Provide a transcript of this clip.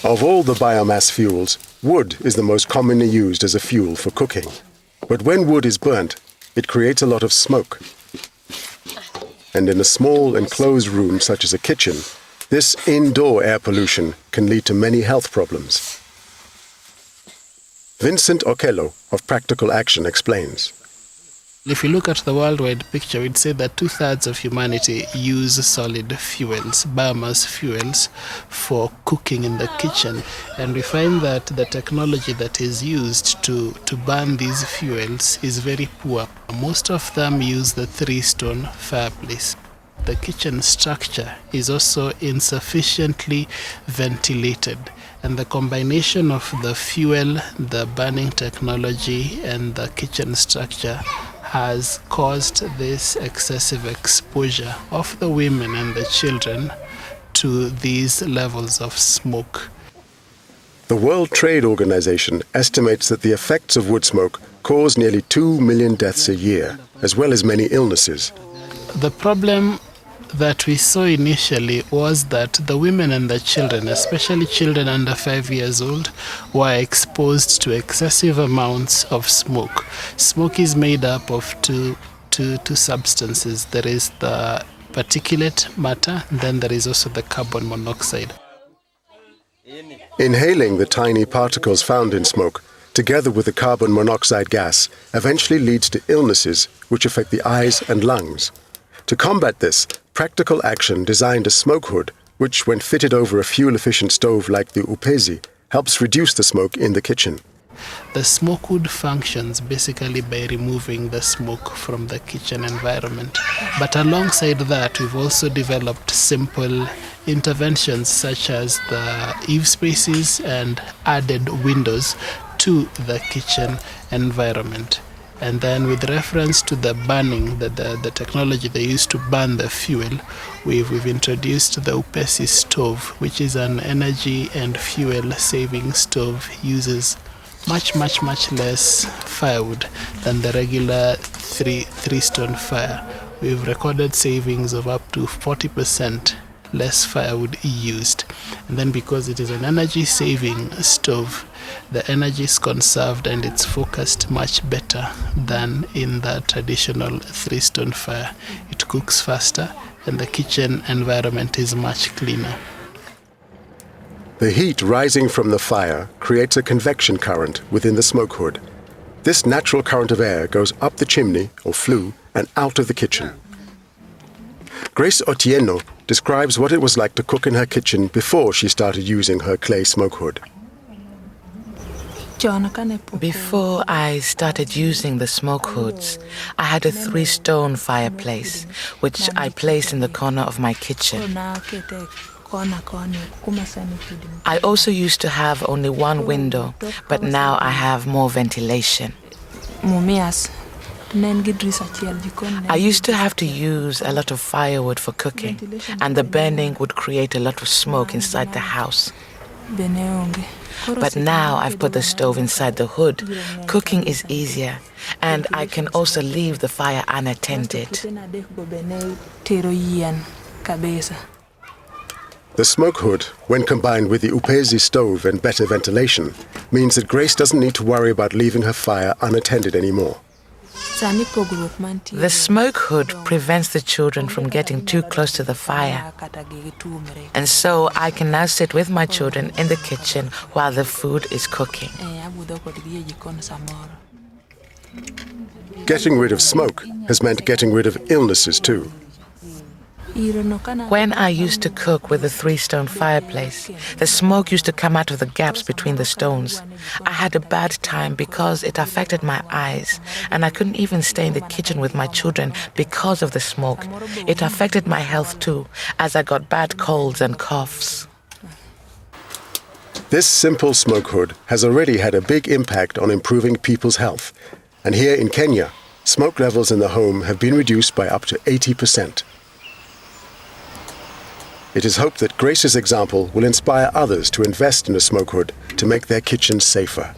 Of all the biomass fuels, wood is the most commonly used as a fuel for cooking. But when wood is burnt, it creates a lot of smoke. And in a small enclosed room such as a kitchen, this indoor air pollution can lead to many health problems. Vincent Okello of Practical Action explains. If you look at the worldwide picture, we'd say that 2/3 of humanity use solid fuels, biomass fuels, for cooking in the kitchen. And we find that the technology that is used to burn these fuels is very poor. Most of them use the 3-stone fireplace. The kitchen structure is also insufficiently ventilated. And the combination of the fuel, the burning technology, and the kitchen structure has caused this excessive exposure of the women and the children to these levels of smoke. The World Trade Organization estimates that the effects of wood smoke cause nearly 2 million deaths a year, as well as many illnesses. The problem that we saw initially was that the women and the children, especially children under 5 years old, were exposed to excessive amounts of smoke. Smoke is made up of two substances. There is the particulate matter, and then there is also the carbon monoxide. Inhaling the tiny particles found in smoke, together with the carbon monoxide gas, eventually leads to illnesses which affect the eyes and lungs. To combat this, Practical Action designed a smoke hood, which, when fitted over a fuel-efficient stove like the Upezi, helps reduce the smoke in the kitchen. The smoke hood functions basically by removing the smoke from the kitchen environment. But alongside that, we've also developed simple interventions such as the eave spaces and added windows to the kitchen environment. And then with reference to the burning, the technology they use to burn the fuel, we've introduced the Upesi stove, which is an energy and fuel saving stove, uses much less firewood than the regular three-stone fire. We've recorded savings of up to 40% less firewood used. And then because it is an energy saving stove, the energy is conserved and it's focused much better than in the traditional 3-stone fire. It cooks faster and the kitchen environment is much cleaner. The heat rising from the fire creates a convection current within the smoke hood. This natural current of air goes up the chimney, or flue, and out of the kitchen. Grace Otieno describes what it was like to cook in her kitchen before she started using her clay smoke hood. Before I started using the smoke hoods, I had a 3-stone fireplace, which I placed in the corner of my kitchen. I also used to have only one window, but now I have more ventilation. I used to have to use a lot of firewood for cooking, and the burning would create a lot of smoke inside the house. But now I've put the stove inside the hood. Cooking is easier, and I can also leave the fire unattended. The smoke hood, when combined with the Upezi stove and better ventilation, means that Grace doesn't need to worry about leaving her fire unattended anymore. The smoke hood prevents the children from getting too close to the fire. And so I can now sit with my children in the kitchen while the food is cooking. Getting rid of smoke has meant getting rid of illnesses too. When I used to cook with a 3-stone fireplace, the smoke used to come out of the gaps between the stones. I had a bad time because it affected my eyes, and I couldn't even stay in the kitchen with my children because of the smoke. It affected my health too, as I got bad colds and coughs. This simple smoke hood has already had a big impact on improving people's health. And here in Kenya, smoke levels in the home have been reduced by up to 80%. It is hoped that Grace's example will inspire others to invest in a smoke hood to make their kitchens safer.